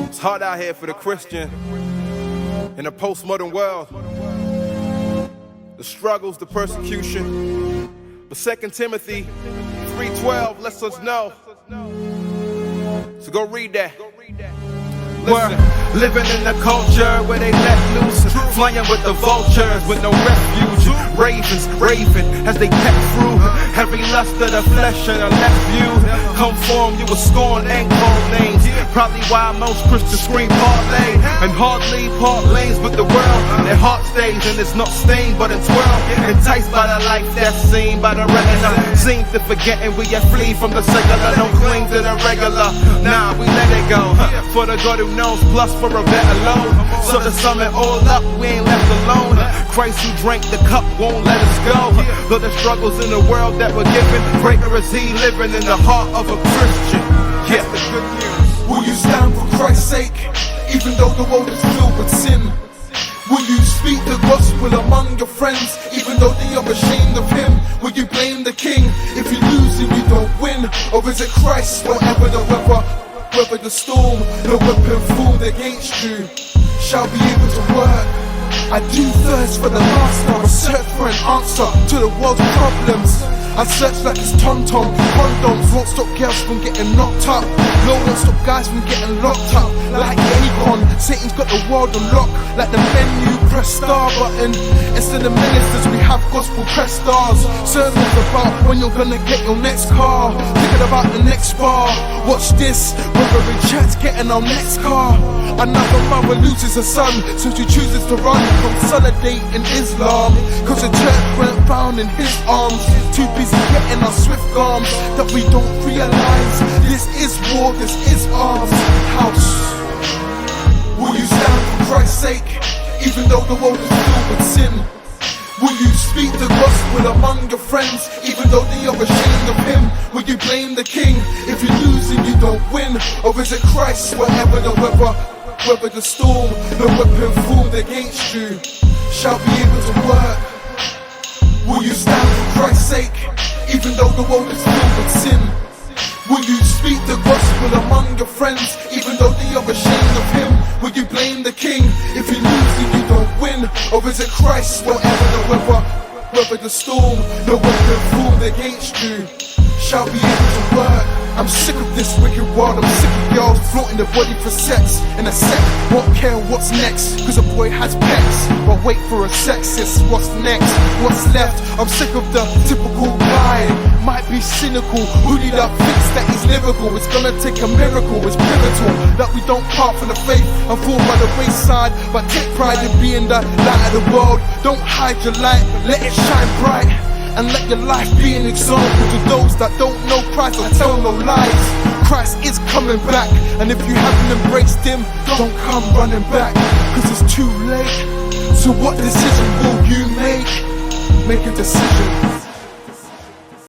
It's hard out here for the Christian in a postmodern world. The struggles, the persecution. But 2 Timothy 3:12 lets us know. So go read that. Listen. Living in a culture where they let loose, flying with the vultures with no refuge. Ravens raving as they peck through every lust of the flesh and a left view. Conform you with scorn and cold names. Probably why most Christians scream parlay and hardly part lanes with the world. Their heart stays and it's not stained but entwirled. Enticed by the life that's seen by the retina. Seem to forgetting we yet flee from the secular. Don't cling to the regular. Nah, we let it go. For the God who knows, plus for a better load. So to sum it all up, we ain't left alone. Christ who drank the cup won't let us go. Though the struggles in the world that we're given, greater is he living in the heart of a Christian. Yeah, the good news. Will you stand for Christ's sake, even though the world is filled with sin? Will you speak the gospel among your friends, even though they are ashamed of him? Will you blame the king if you lose and you don't win? Or is it Christ, whatever the weather, weather the storm, no weapon formed against you shall be able to work? I do thirst for the master, I search for an answer to the world's problems. I search like it's tom-tom, condoms won't stop girls from getting knocked up. No won't stop guys from getting locked up. Like Akon, Satan's got the world on lock. Like the menu, press star button. Instead of ministers, we have gospel press stars. Sermons about when you're gonna get your next car. Thinking about the next bar. Watch this, when we're in church getting our next car. Another mother loses a son, so she chooses to run, consolidate in Islam. Cause the church went round in his arms. Too busy getting our swift arms that we don't realize this is war, this is arms house. Will you stand for Christ's sake, even though the world is filled with sin? Will you speak the gospel among your friends, even though they are ashamed of him? Will you blame the king if you lose and you don't win? Or is it Christ, whatever the weather, weather the storm, no weapon formed against you shall be able to work? Will you stand for Christ's sake, even though the world is filled with sin? Will you speak the gospel among your friends, even though they are ashamed of him? Will you blame the king if you lose and you don't win? Or is it Christ, whatever the weather, weather the storm, no weapon formed against you shall be able to work? I'm sick of this wicked world, I'm sick of girls flaunting their body for sex. In a sec, won't care what's next, cause a boy has pecs. But wait for a sexist, what's next, what's left? I'm sick of the typical guy, might be cynical, hooded up, thinks that he's lyrical. It's gonna take a miracle, it's pivotal that we don't part from the faith and fall by the wayside, but take pride in being the light of the world. Don't hide your light, let it shine bright. And let your life be an example to those that don't know Christ or tell no lies. Christ is coming back, and if you haven't embraced him, don't come running back, cause it's too late. So what decision will you make? Make a decision.